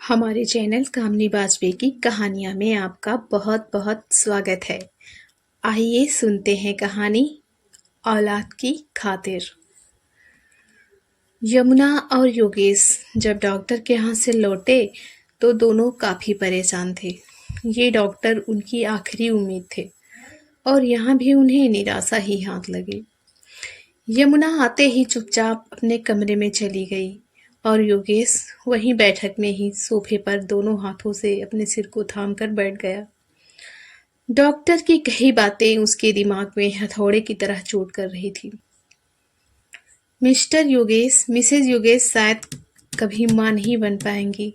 हमारे चैनल कामनी बाजपेयी की कहानियाँ में आपका बहुत बहुत स्वागत है। आइए सुनते हैं कहानी औलाद की खातिर। यमुना और योगेश जब डॉक्टर के यहाँ से लौटे तो दोनों काफ़ी परेशान थे। ये डॉक्टर उनकी आखिरी उम्मीद थे और यहाँ भी उन्हें निराशा ही हाथ लगी। यमुना आते ही चुपचाप अपने कमरे में चली गई और योगेश वहीं बैठक में ही सोफे पर दोनों हाथों से अपने सिर को थाम कर बैठ गया। डॉक्टर की कही बातें उसके दिमाग में हथौड़े की तरह चोट कर रही थी। मिस्टर योगेश, मिसेज योगेश शायद कभी मां नहीं बन पाएंगी।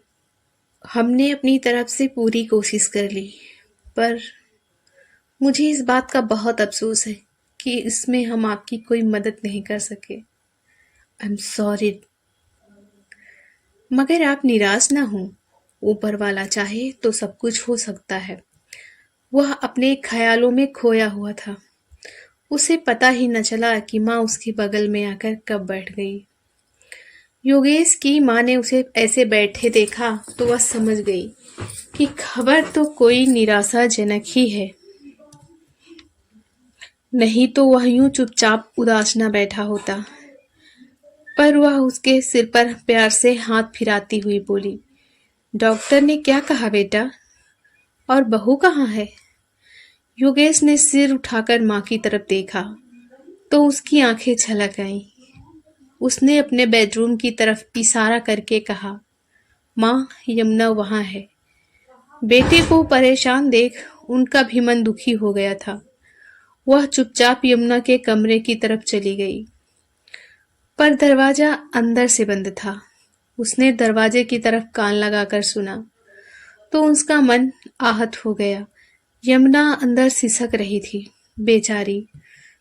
हमने अपनी तरफ से पूरी कोशिश कर ली, पर मुझे इस बात का बहुत अफसोस है कि इसमें हम आपकी कोई मदद नहीं कर सके। आई एम सॉरी, मगर आप निराश ना हो। ऊपर वाला चाहे तो सब कुछ हो सकता है। वह अपने ख्यालों में खोया हुआ था। उसे पता ही न चला कि माँ उसके बगल में आकर कब बैठ गई। योगेश की माँ ने उसे ऐसे बैठे देखा तो वह समझ गई कि खबर तो कोई निराशाजनक ही है, नहीं तो वह यूं चुपचाप उदास न बैठा होता। पर वह उसके सिर पर प्यार से हाथ फिराती हुई बोली, डॉक्टर ने क्या कहा बेटा, और बहू कहाँ है? योगेश ने सिर उठाकर माँ की तरफ देखा तो उसकी आंखें छलक आईं। उसने अपने बेडरूम की तरफ इशारा करके कहा, माँ, यमुना वहां है। बेटे को परेशान देख उनका भी मन दुखी हो गया था। वह चुपचाप यमुना के कमरे की तरफ चली गई, पर दरवाजा अंदर से बंद था। उसने दरवाजे की तरफ कान लगाकर सुना तो उसका मन आहत हो गया। यमुना अंदर सिसक रही थी। बेचारी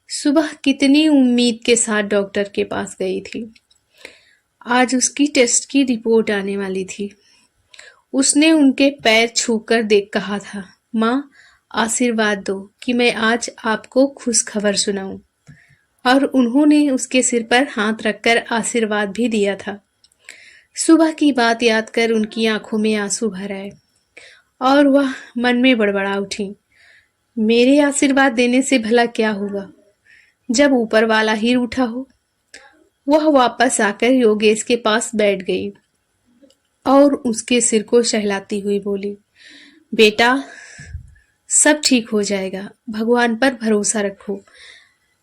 सुबह कितनी उम्मीद के साथ डॉक्टर के पास गई थी। आज उसकी टेस्ट की रिपोर्ट आने वाली थी। उसने उनके पैर छूकर देख कहा था, माँ, आशीर्वाद दो कि मैं आज आपको खुश खबर सुनाऊं। और उन्होंने उसके सिर पर हाथ रखकर आशीर्वाद भी दिया था। सुबह की बात याद कर उनकी आंखों में आंसू भर आए और वह मन में बड़बड़ा उठी, मेरे आशीर्वाद देने से भला क्या होगा जब ऊपर वाला ही रूठा हो। वह वापस आकर योगेश के पास बैठ गई और उसके सिर को सहलाती हुई बोली, बेटा, सब ठीक हो जाएगा, भगवान पर भरोसा रखो।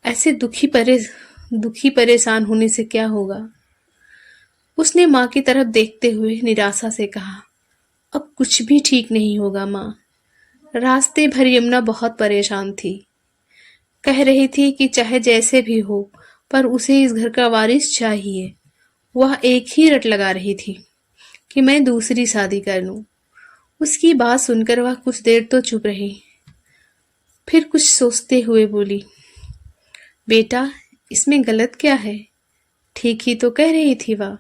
ऐसे दुखी परेशान होने से क्या होगा। उसने माँ की तरफ देखते हुए निराशा से कहा, अब कुछ भी ठीक नहीं होगा माँ। रास्ते भर यमुना बहुत परेशान थी। कह रही थी कि चाहे जैसे भी हो, पर उसे इस घर का वारिस चाहिए। वह एक ही रट लगा रही थी कि मैं दूसरी शादी कर लूं। उसकी बात सुनकर वह कुछ देर तो चुप रही, फिर कुछ सोचते हुए बोली, बेटा, इसमें गलत क्या है? ठीक ही तो कह रही थी वह।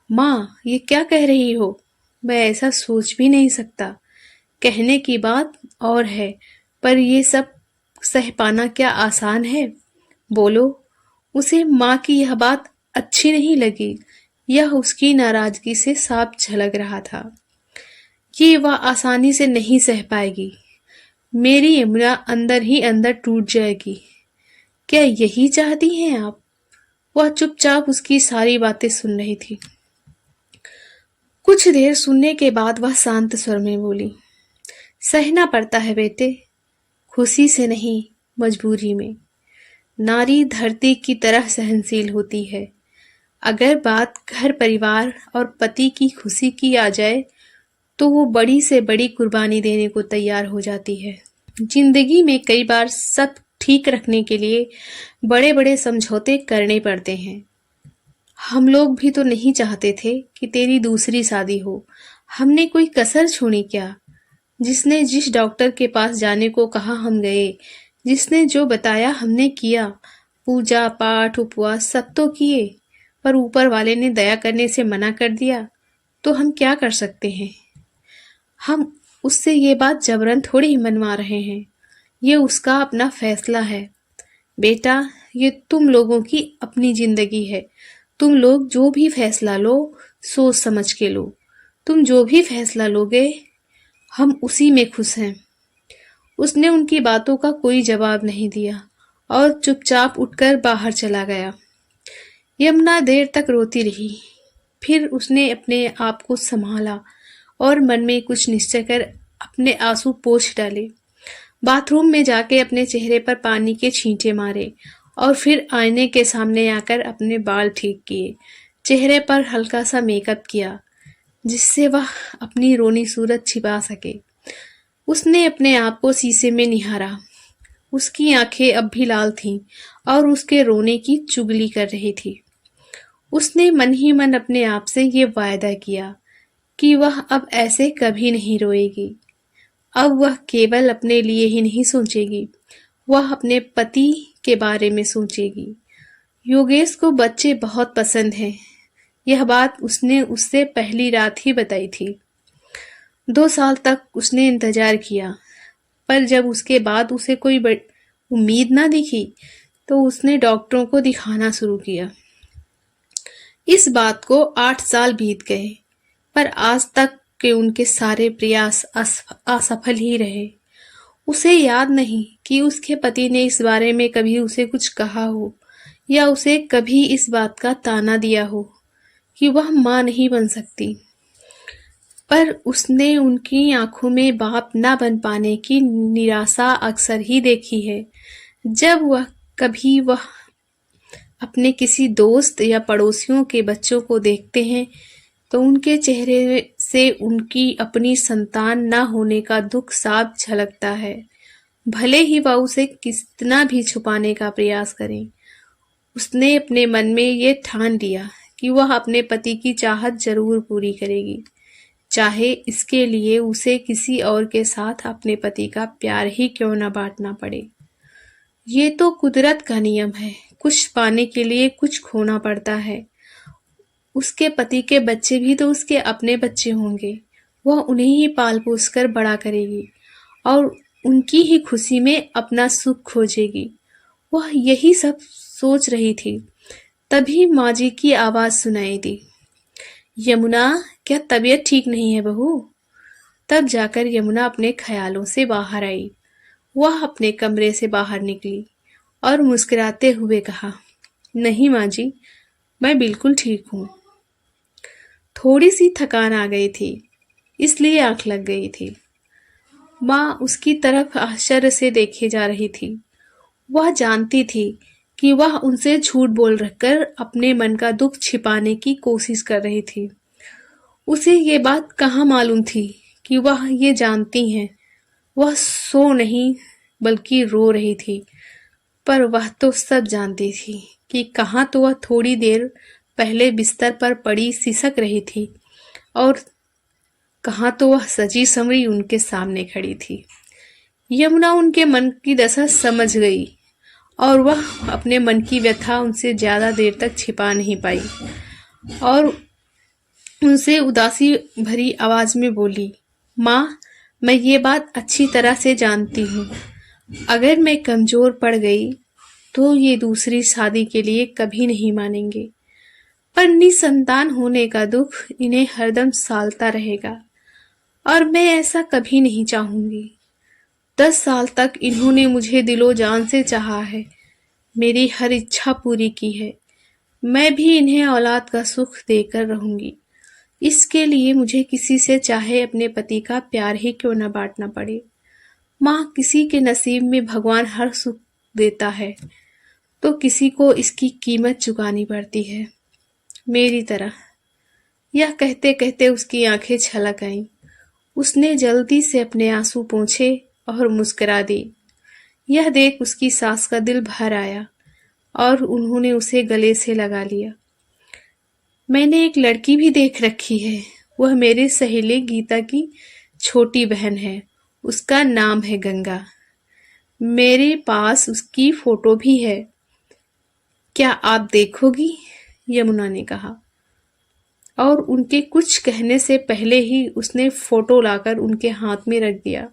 माँ, ये क्या कह रही हो? मैं ऐसा सोच भी नहीं सकता। कहने की बात और है, पर ये सब सह पाना क्या आसान है? बोलो। उसे माँ की यह बात अच्छी नहीं लगी। यह उसकी नाराजगी से साफ झलक रहा था। ये वह आसानी से नहीं सह पाएगी। मेरी यमुना अंदर ही अंदर टूट जाएगी। क्या यही चाहती हैं आप? वह चुपचाप उसकी सारी बातें सुन रही थी। कुछ देर सुनने के बाद वह शांत स्वर में बोली, सहना पड़ता है बेटे, खुशी से नहीं, मजबूरी में। नारी धरती की तरह सहनशील होती है। अगर बात घर परिवार और पति की खुशी की आ जाए तो वो बड़ी से बड़ी कुर्बानी देने को तैयार हो जाती है। जिंदगी में कई बार सब ठीक रखने के लिए बड़े बड़े समझौते करने पड़ते हैं। हम लोग भी तो नहीं चाहते थे कि तेरी दूसरी शादी हो। हमने कोई कसर छोड़ी क्या? जिसने जिस डॉक्टर के पास जाने को कहा हम गए, जिसने जो बताया हमने किया। पूजा पाठ उपवास सब तो किए, पर ऊपर वाले ने दया करने से मना कर दिया तो हम क्या कर सकते हैं? हम उससे ये बात जबरन थोड़ी ही मनवा रहे हैं। ये उसका अपना फैसला है। बेटा, ये तुम लोगों की अपनी जिंदगी है। तुम लोग जो भी फैसला लो, सोच समझ के लो। तुम जो भी फैसला लोगे हम उसी में खुश हैं। उसने उनकी बातों का कोई जवाब नहीं दिया और चुपचाप उठकर बाहर चला गया। यमुना देर तक रोती रही। फिर उसने अपने आप को संभाला और मन में कुछ निश्चय कर अपने आंसू पोंछ डाले। बाथरूम में जाके अपने चेहरे पर पानी के छींटे मारे और फिर आईने के सामने आकर अपने बाल ठीक किए। चेहरे पर हल्का सा मेकअप किया जिससे वह अपनी रोनी सूरत छिपा सके। उसने अपने आप को शीशे में निहारा। उसकी आंखें अब भी लाल थीं और उसके रोने की चुगली कर रही थी। उसने मन ही मन अपने आप से ये वायदा किया कि वह अब ऐसे कभी नहीं रोएगी। अब वह केवल अपने लिए ही नहीं सोचेगी, वह अपने पति के बारे में सोचेगी। योगेश को बच्चे बहुत पसंद हैं। यह बात उसने उससे पहली रात ही बताई थी। 2 साल तक उसने इंतजार किया, पर जब उसके बाद उसे कोई उम्मीद ना दिखी तो उसने डॉक्टरों को दिखाना शुरू किया। इस बात को 8 साल बीत गए, पर आज तक के उनके सारे प्रयास असफल ही रहे। उसे याद नहीं कि उसके पति ने इस बारे में कभी उसे कुछ कहा हो या उसे कभी इस बात का ताना दिया हो कि वह मां नहीं बन सकती। पर उसने उनकी आंखों में बाप न बन पाने की निराशा अक्सर ही देखी है। जब वह अपने किसी दोस्त या पड़ोसियों के बच्चों को देखते हैं तो उनके चेहरे से उनकी अपनी संतान न होने का दुख साफ झलकता है, भले ही वह उसे कितना भी छुपाने का प्रयास करें। उसने अपने मन में ये ठान लिया कि वह अपने पति की चाहत जरूर पूरी करेगी, चाहे इसके लिए उसे किसी और के साथ अपने पति का प्यार ही क्यों न बांटना पड़े। ये तो कुदरत का नियम है, कुछ पाने के लिए कुछ खोना पड़ता है। उसके पति के बच्चे भी तो उसके अपने बच्चे होंगे, वह उन्हें ही पाल पोस कर बड़ा करेगी और उनकी ही खुशी में अपना सुख खोजेगी। वह यही सब सोच रही थी, तभी माँ जी की आवाज सुनाई दी, यमुना क्या तबीयत ठीक नहीं है बहू? तब जाकर यमुना अपने ख्यालों से बाहर आई। वह अपने कमरे से बाहर निकली और मुस्कुराते हुए कहा, नहीं माँ जी, मैं बिल्कुल ठीक हूँ। थोड़ी सी थकान आ गई थी, इसलिए आंख लग गई थी। माँ उसकी तरफ आश्चर्य से देखे जा रही थी। वह जानती थी कि वह उनसे झूठ बोल रखकर अपने मन का दुख छिपाने की कोशिश कर रही थी। उसे ये बात कहाँ मालूम थी कि वह ये जानती हैं। वह सो नहीं बल्कि रो रही थी, पर वह तो सब जानती थी कि कहाँ तो वह थोड़ी देर पहले बिस्तर पर पड़ी सिसक रही थी और कहाँ तो वह सजी संवरी उनके सामने खड़ी थी। यमुना उनके मन की दशा समझ गई और वह अपने मन की व्यथा उनसे ज्यादा देर तक छिपा नहीं पाई और उनसे उदासी भरी आवाज में बोली, माँ, मैं ये बात अच्छी तरह से जानती हूँ। अगर मैं कमजोर पड़ गई तो ये दूसरी शादी के लिए कभी नहीं मानेंगे, पर निसंतान होने का दुख इन्हें हरदम सालता रहेगा और मैं ऐसा कभी नहीं चाहूंगी। 10 साल तक इन्होंने मुझे दिलो जान से चाहा है, मेरी हर इच्छा पूरी की है। मैं भी इन्हें औलाद का सुख देकर रहूंगी। इसके लिए मुझे किसी से चाहे अपने पति का प्यार ही क्यों न बांटना पड़े। माँ, किसी के नसीब में भगवान हर सुख देता है तो किसी को इसकी कीमत चुकानी पड़ती है, मेरी तरह। यह कहते कहते उसकी आंखें छलक आईं। उसने जल्दी से अपने आंसू पोंछे और मुस्कुरा दी। यह देख उसकी सास का दिल भर आया और उन्होंने उसे गले से लगा लिया। मैंने एक लड़की भी देख रखी है, वह मेरी सहेली गीता की छोटी बहन है। उसका नाम है गंगा। मेरे पास उसकी फोटो भी है, क्या आप देखोगी? यमुना ने कहा और उनके कुछ कहने से पहले ही उसने फोटो लाकर उनके हाथ में रख दिया।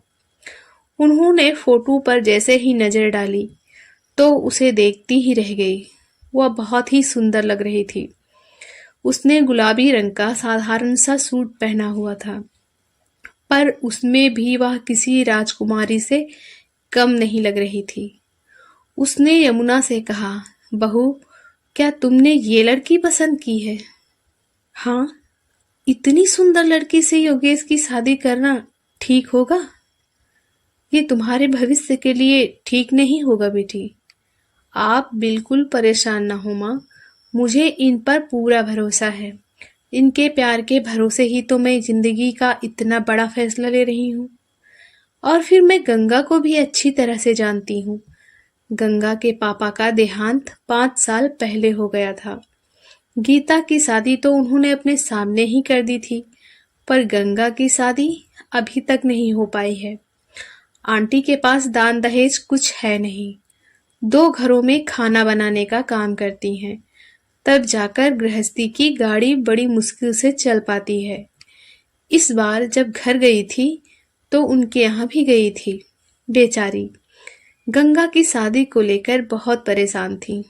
उन्होंने फोटो पर जैसे ही नजर डाली तो उसे देखती ही रह गई। वह बहुत ही सुंदर लग रही थी। उसने गुलाबी रंग का साधारण सा सूट पहना हुआ था, पर उसमें भी वह किसी राजकुमारी से कम नहीं लग रही थी। उसने यमुना से कहा, बहू, क्या तुमने ये लड़की पसंद की है? हाँ, इतनी सुंदर लड़की से योगेश की शादी करना ठीक होगा? ये तुम्हारे भविष्य के लिए ठीक नहीं होगा बेटी। आप बिल्कुल परेशान ना हो माँ, मुझे इन पर पूरा भरोसा है। इनके प्यार के भरोसे ही तो मैं जिंदगी का इतना बड़ा फैसला ले रही हूँ। और फिर मैं गंगा को भी अच्छी तरह से जानती हूँ। गंगा के पापा का देहांत 5 साल पहले हो गया था। गीता की शादी तो उन्होंने अपने सामने ही कर दी थी, पर गंगा की शादी अभी तक नहीं हो पाई है। आंटी के पास दान दहेज कुछ है नहीं। 2 घरों में खाना बनाने का काम करती हैं, तब जाकर गृहस्थी की गाड़ी बड़ी मुश्किल से चल पाती है। इस बार जब घर गई थी तो उनके यहाँ भी गई थी। बेचारी गंगा की शादी को लेकर बहुत परेशान थी।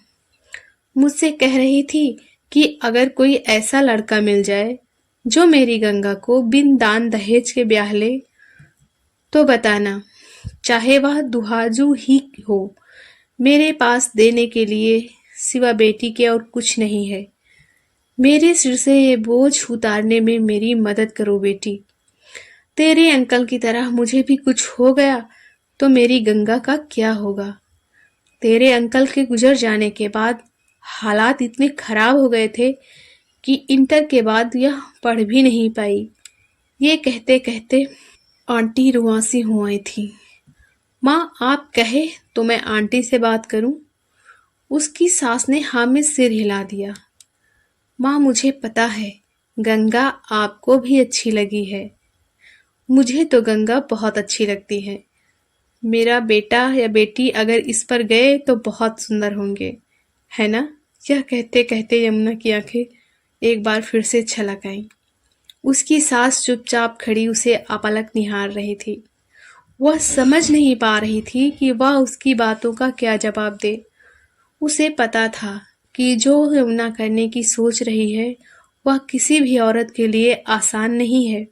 मुझसे कह रही थी कि अगर कोई ऐसा लड़का मिल जाए जो मेरी गंगा को बिन दान दहेज के ब्याह ले तो बताना, चाहे वह दुहाजू ही हो, मेरे पास देने के लिए सिवा बेटी के और कुछ नहीं है। मेरे सिर से ये बोझ उतारने में मेरी मदद करो बेटी। तेरे अंकल की तरह मुझे भी कुछ हो गया तो मेरी गंगा का क्या होगा? तेरे अंकल के गुजर जाने के बाद हालात इतने खराब हो गए थे कि इंटर के बाद यह पढ़ भी नहीं पाई। ये कहते कहते आंटी रुआंसी हो आई थी। माँ, आप कहे तो मैं आंटी से बात करूं? उसकी सास ने हाँ में सिर हिला दिया। माँ, मुझे पता है गंगा आपको भी अच्छी लगी है। मुझे तो गंगा बहुत अच्छी लगती है। मेरा बेटा या बेटी अगर इस पर गए तो बहुत सुंदर होंगे, है ना? यह कहते कहते यमुना की आंखें एक बार फिर से छलक आईं। उसकी सास चुपचाप खड़ी उसे अपलक निहार रही थी। वह समझ नहीं पा रही थी कि वह उसकी बातों का क्या जवाब दे। उसे पता था कि जो यमुना करने की सोच रही है वह किसी भी औरत के लिए आसान नहीं है।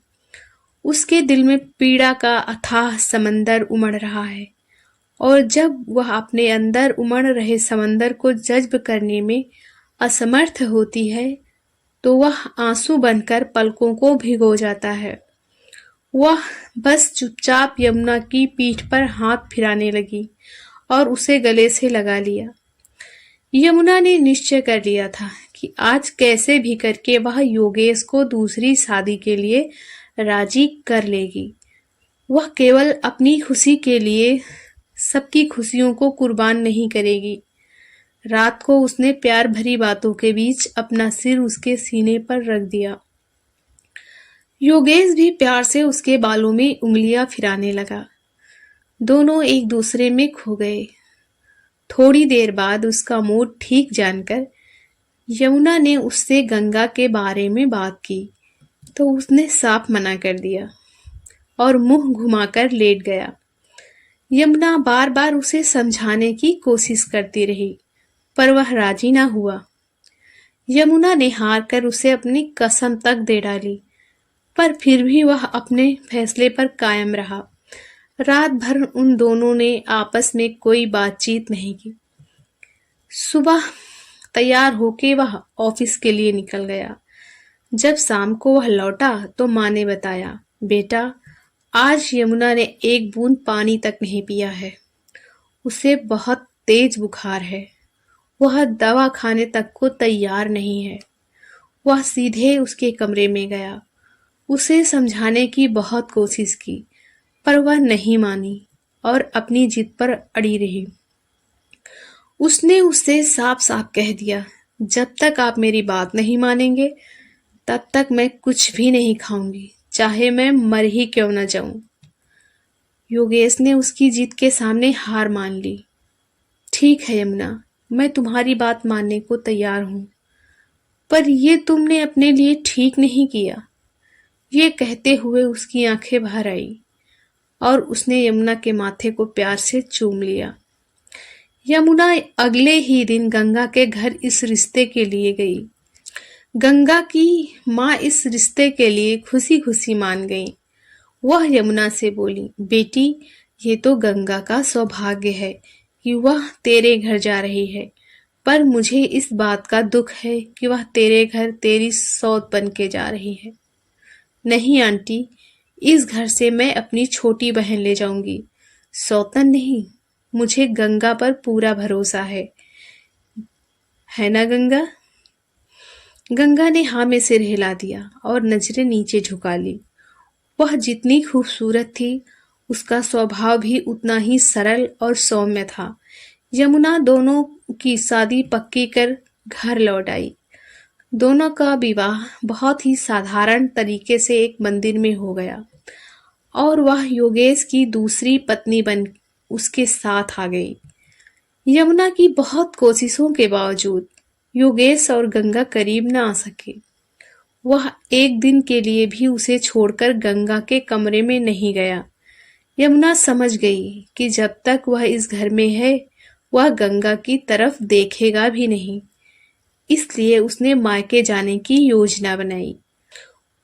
उसके दिल में पीड़ा का अथाह समंदर उमड़ रहा है, और जब वह अपने अंदर उमड़ रहे समंदर को जज्ब करने में असमर्थ होती है तो वह आंसू बनकर पलकों को भिगो जाता है। वह बस चुपचाप यमुना की पीठ पर हाथ फिराने लगी और उसे गले से लगा लिया। यमुना ने निश्चय कर लिया था कि आज कैसे भी करके वह योगेश को दूसरी शादी के लिए राजी कर लेगी। वह केवल अपनी खुशी के लिए सबकी खुशियों को कुर्बान नहीं करेगी। रात को उसने प्यार भरी बातों के बीच अपना सिर उसके सीने पर रख दिया। योगेश भी प्यार से उसके बालों में उंगलियां फिराने लगा। दोनों एक दूसरे में खो गए। थोड़ी देर बाद उसका मूड ठीक जानकर यमुना ने उससे गंगा के बारे में बात की तो उसने साफ मना कर दिया और मुंह घुमाकर लेट गया। यमुना बार बार उसे समझाने की कोशिश करती रही, पर वह राजी ना हुआ। यमुना ने हार कर उसे अपनी कसम तक दे डाली, पर फिर भी वह अपने फैसले पर कायम रहा। रात भर उन दोनों ने आपस में कोई बातचीत नहीं की। सुबह तैयार होके वह ऑफिस के लिए निकल गया। जब शाम को वह लौटा तो माँ ने बताया, बेटा, आज यमुना ने एक बूंद पानी तक नहीं पिया है। उसे बहुत तेज बुखार है। वह दवा खाने तक को तैयार नहीं है। वह सीधे उसके कमरे में गया। उसे समझाने की बहुत कोशिश की, पर वह नहीं मानी और अपनी जिद पर अड़ी रही। उसने उससे साफ साफ कह दिया, जब तक आप मेरी बात नहीं मानेंगे तब तक मैं कुछ भी नहीं खाऊंगी, चाहे मैं मर ही क्यों न जाऊं। योगेश ने उसकी जिद के सामने हार मान ली। ठीक है यमुना, मैं तुम्हारी बात मानने को तैयार हूं, पर यह तुमने अपने लिए ठीक नहीं किया। ये कहते हुए उसकी आंखें भर आई और उसने यमुना के माथे को प्यार से चूम लिया। यमुना अगले ही दिन गंगा के घर इस रिश्ते के लिए गई। गंगा की माँ इस रिश्ते के लिए खुशी खुशी मान गई। वह यमुना से बोली, बेटी, ये तो गंगा का सौभाग्य है कि वह तेरे घर जा रही है, पर मुझे इस बात का दुख है कि वह तेरे घर तेरी सौत बन के जा रही है। नहीं आंटी, इस घर से मैं अपनी छोटी बहन ले जाऊंगी, सौतन नहीं। मुझे गंगा पर पूरा भरोसा है ना गंगा? गंगा ने हाँ में सिर हिला दिया और नजरें नीचे झुका ली। वह जितनी खूबसूरत थी, उसका स्वभाव भी उतना ही सरल और सौम्य था। यमुना दोनों की शादी पक्की कर घर लौट आई। दोनों का विवाह बहुत ही साधारण तरीके से एक मंदिर में हो गया और वह योगेश की दूसरी पत्नी बन उसके साथ आ गई। यमुना की बहुत कोशिशों के बावजूद योगेश और गंगा करीब न आ सके। वह एक दिन के लिए भी उसे छोड़कर गंगा के कमरे में नहीं गया। यमुना समझ गई कि जब तक वह इस घर में है, वह गंगा की तरफ देखेगा भी नहीं। इसलिए उसने मायके जाने की योजना बनाई।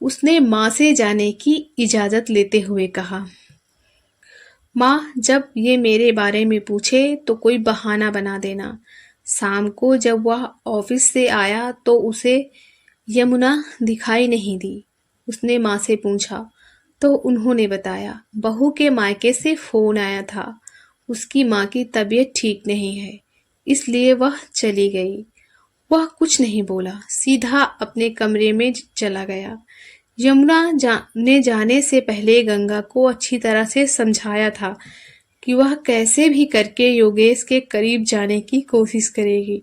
उसने माँ से जाने की इजाजत लेते हुए कहा, माँ, जब ये मेरे बारे में पूछे तो कोई बहाना बना देना। शाम को जब वह ऑफिस से आया तो उसे यमुना दिखाई नहीं दी। उसने माँ से पूछा तो उन्होंने बताया, बहू के मायके से फोन आया था। उसकी माँ की तबीयत ठीक नहीं है, इसलिए वह चली गई। वह कुछ नहीं बोला, सीधा अपने कमरे में चला गया। यमुना ने जाने से पहले गंगा को अच्छी तरह से समझाया था कि वह कैसे भी करके योगेश के करीब जाने की कोशिश करेगी।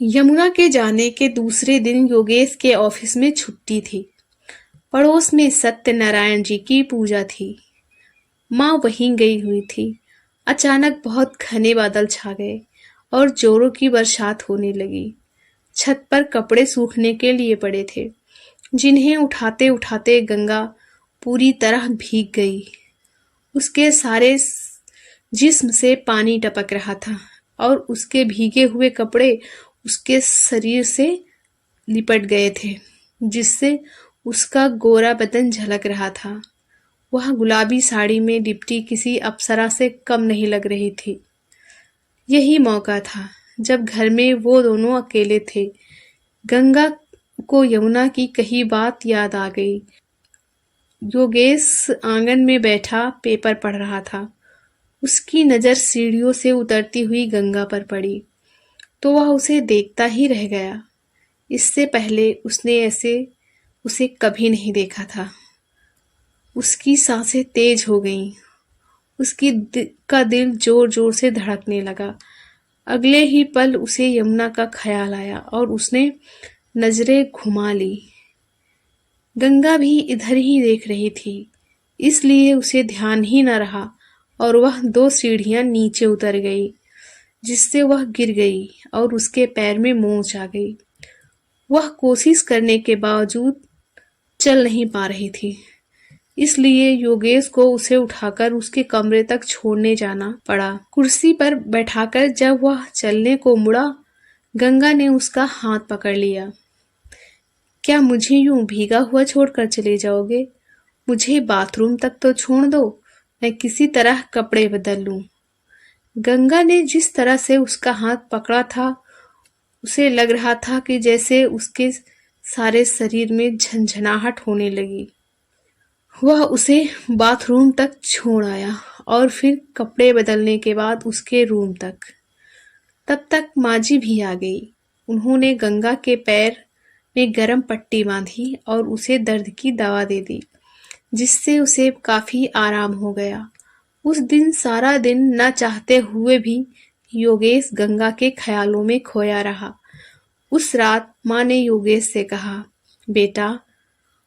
यमुना के जाने के दूसरे दिन योगेश के ऑफिस में छुट्टी थी। पड़ोस में सत्यनारायण जी की पूजा थी। माँ वहीं गई हुई थी। अचानक बहुत घने बादल छा गए और जोरों की बरसात होने लगी। छत पर कपड़े सूखने के लिए पड़े थे, जिन्हें उठाते उठाते गंगा पूरी तरह भीग गई। उसके सारे जिस्म से पानी टपक रहा था और उसके भीगे हुए कपड़े उसके शरीर से लिपट गए थे, जिससे उसका गोरा बदन झलक रहा था। वह गुलाबी साड़ी में लिपटी किसी अप्सरा से कम नहीं लग रही थी। यही मौका था जब घर में वो दोनों अकेले थे। गंगा को यमुना की कही बात याद आ गई। योगेश आंगन में बैठा पेपर पढ़ रहा था। उसकी नजर सीढ़ियों से उतरती हुई गंगा पर पड़ी तो वह उसे देखता ही रह गया। इससे पहले उसने ऐसे उसे कभी नहीं देखा था। उसकी सांसें तेज हो गईं। का दिल जोर जोर से धड़कने लगा। अगले ही पल उसे यमुना का ख्याल आया और उसने नजरें घुमा ली। गंगा भी इधर ही देख रही थी, इसलिए उसे ध्यान ही न रहा और वह 2 सीढ़ियां नीचे उतर गई, जिससे वह गिर गई और उसके पैर में मोच आ गई। वह कोशिश करने के बावजूद चल नहीं पा रही थी, इसलिए योगेश को उसे उठाकर उसके कमरे तक छोड़ने जाना पड़ा। कुर्सी पर बैठाकर जब वह चलने को मुड़ा, गंगा ने उसका हाथ पकड़ लिया। क्या मुझे यूं भीगा हुआ छोड़कर चले जाओगे? मुझे बाथरूम तक तो छोड़ दो, मैं किसी तरह कपड़े बदल लूं। गंगा ने जिस तरह से उसका हाथ पकड़ा था, उसे लग रहा था कि जैसे उसके सारे शरीर में झंझनाहट होने लगी। वह उसे बाथरूम तक छोड़ आया और फिर कपड़े बदलने के बाद उसके रूम तक। तब तक माजी भी आ गई। उन्होंने गंगा के पैर में गरम पट्टी बांधी और उसे दर्द की दवा दे दी, जिससे उसे काफी आराम हो गया। उस दिन सारा दिन न चाहते हुए भी योगेश गंगा के ख्यालों में खोया रहा। उस रात माँ ने योगेश से कहा, बेटा,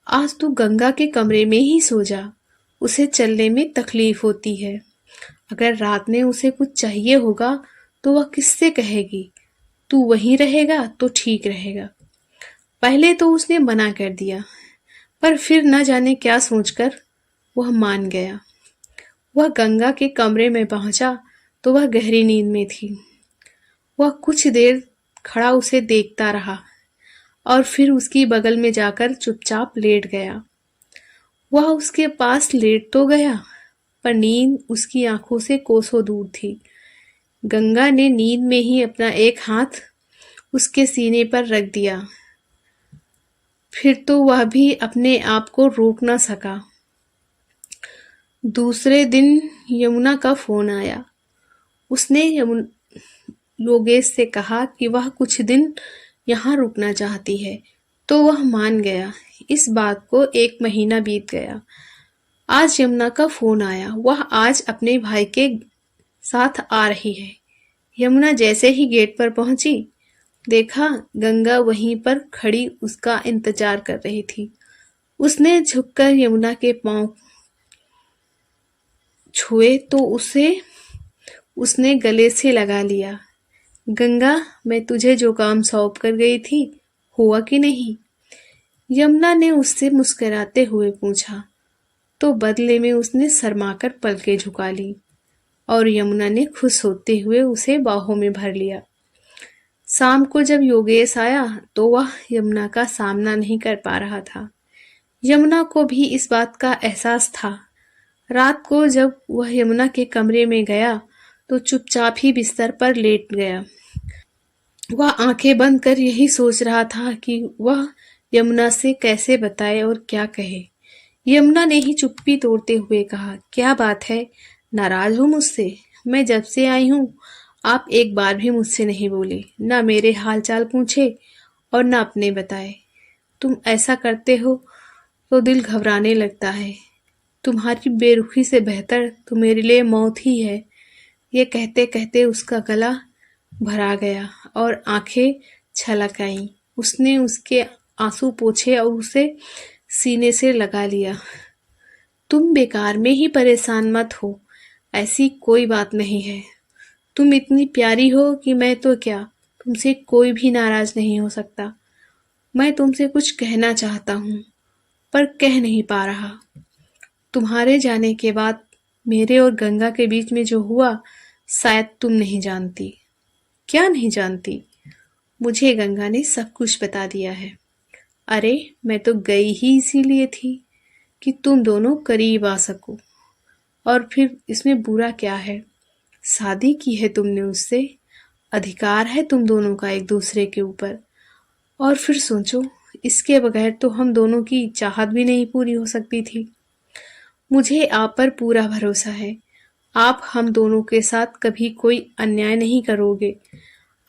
आज तू गंगा के कमरे में ही सो जा। उसे चलने में तकलीफ होती है। अगर रात में उसे कुछ चाहिए होगा तो वह किससे कहेगी? तू वहीं रहेगा तो ठीक रहेगा। पहले तो उसने मना कर दिया, पर फिर न जाने क्या सोचकर वह मान गया। वह गंगा के कमरे में पहुंचा तो वह गहरी नींद में थी। वह कुछ देर खड़ा उसे देखता रहा। और फिर उसकी बगल में जाकर चुपचाप लेट गया। वह उसके पास लेट तो गया, पर नींद उसकी आंखों से कोसों दूर थी। गंगा ने नींद में ही अपना एक हाथ उसके सीने पर रख दिया। फिर तो वह भी अपने आप को रोक न सका। दूसरे दिन यमुना का फोन आया। उसने योगेश से कहा कि वह कुछ दिन यहाँ रुकना चाहती है, तो वह मान गया। इस बात को 1 महीना बीत गया। आज यमुना का फोन आया। वह आज अपने भाई के साथ आ रही है। यमुना जैसे ही गेट पर पहुंची, देखा गंगा वहीं पर खड़ी उसका इंतजार कर रही थी। उसने झुककर यमुना के पांव छुए तो उसने गले से लगा लिया। गंगा, मैं तुझे जो काम सौंप कर गई थी, हुआ कि नहीं? यमुना ने उससे मुस्कुराते हुए पूछा, तो बदले में उसने शर्माकर पलकें झुका ली और यमुना ने खुश होते हुए उसे बाहों में भर लिया। शाम को जब योगेश आया तो वह यमुना का सामना नहीं कर पा रहा था। यमुना को भी इस बात का एहसास था। रात को जब वह यमुना के कमरे में गया तो चुपचाप ही बिस्तर पर लेट गया। वह आंखें बंद कर यही सोच रहा था कि वह यमुना से कैसे बताए और क्या कहे। यमुना ने ही चुप्पी तोड़ते हुए कहा, क्या बात है, नाराज हो मुझसे? मैं जब से आई हूँ आप एक बार भी मुझसे नहीं बोले, ना मेरे हाल चाल पूछे और ना अपने बताए। तुम ऐसा करते हो तो दिल घबराने लगता है। तुम्हारी बेरुखी से बेहतर तो मेरे लिए मौत ही है। ये कहते कहते उसका गला भरा गया और आंखें छलक आईं। उसने उसके आंसू पोंछे और उसे सीने से लगा लिया। तुम बेकार में ही परेशान मत हो, ऐसी कोई बात नहीं है। तुम इतनी प्यारी हो कि मैं तो क्या, तुमसे कोई भी नाराज नहीं हो सकता। मैं तुमसे कुछ कहना चाहता हूँ, पर कह नहीं पा रहा। तुम्हारे जाने के बाद मेरे और गंगा के बीच में जो हुआ, शायद तुम नहीं जानती। क्या नहीं जानती? मुझे गंगा ने सब कुछ बता दिया है। अरे, मैं तो गई ही इसीलिए थी कि तुम दोनों करीब आ सको। और फिर इसमें बुरा क्या है? शादी की है तुमने उससे, अधिकार है तुम दोनों का एक दूसरे के ऊपर। और फिर सोचो, इसके बगैर तो हम दोनों की चाहत भी नहीं पूरी हो सकती थी। मुझे आप पर पूरा भरोसा है। आप हम दोनों के साथ कभी कोई अन्याय नहीं करोगे।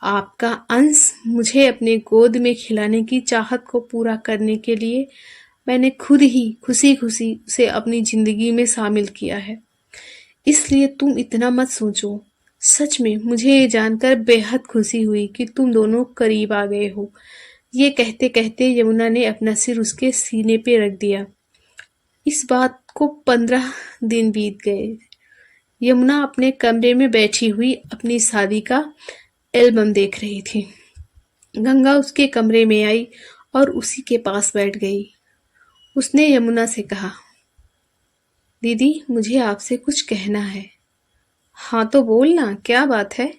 आपका अंश मुझे अपने गोद में खिलाने की चाहत को पूरा करने के लिए मैंने खुद ही खुशी खुशी उसे अपनी जिंदगी में शामिल किया है। इसलिए तुम इतना मत सोचो। सच में मुझे ये जानकर बेहद खुशी हुई कि तुम दोनों करीब आ गए हो। ये कहते कहते यमुना ने अपना सिर उसके सीने पे रख दिया। इस बात को 15 दिन बीत गए। यमुना अपने कमरे में बैठी हुई अपनी शादी का एल्बम देख रही थी। गंगा उसके कमरे में आई और उसी के पास बैठ गई। उसने यमुना से कहा, दीदी, मुझे आपसे कुछ कहना है। हाँ तो बोल ना, क्या बात है?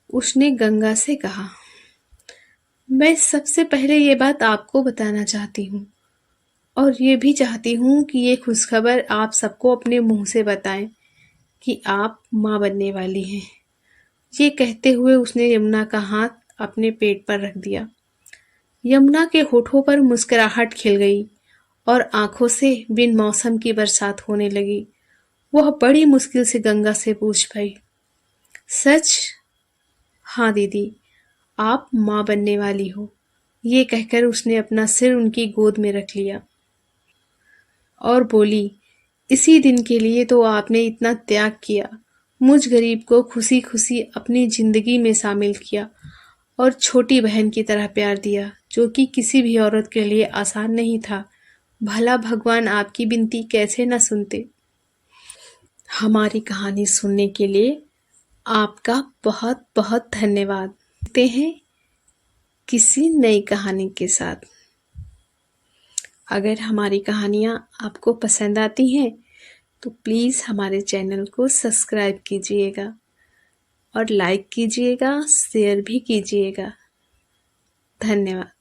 उसने गंगा से कहा, मैं सबसे पहले ये बात आपको बताना चाहती हूँ और ये भी चाहती हूँ कि ये खुशखबर आप सबको अपने मुंह से बताएं कि आप माँ बनने वाली हैं। ये कहते हुए उसने यमुना का हाथ अपने पेट पर रख दिया। यमुना के होठों पर मुस्कुराहट खिल गई और आंखों से बिन मौसम की बरसात होने लगी। वह बड़ी मुश्किल से गंगा से पूछ पाई, सच? हाँ दीदी, आप माँ बनने वाली हो। ये कहकर उसने अपना सिर उनकी गोद में रख लिया और बोली, इसी दिन के लिए तो आपने इतना त्याग किया, मुझ गरीब को खुशी खुशी अपनी जिंदगी में शामिल किया और छोटी बहन की तरह प्यार दिया, जो कि किसी भी औरत के लिए आसान नहीं था। भला भगवान आपकी विनती कैसे न सुनते। हमारी कहानी सुनने के लिए आपका बहुत बहुत धन्यवाद। मिलते हैं किसी नई कहानी के साथ। अगर हमारी कहानियाँ आपको पसंद आती हैं तो प्लीज़ हमारे चैनल को सब्सक्राइब कीजिएगा और लाइक कीजिएगा, शेयर भी कीजिएगा। धन्यवाद।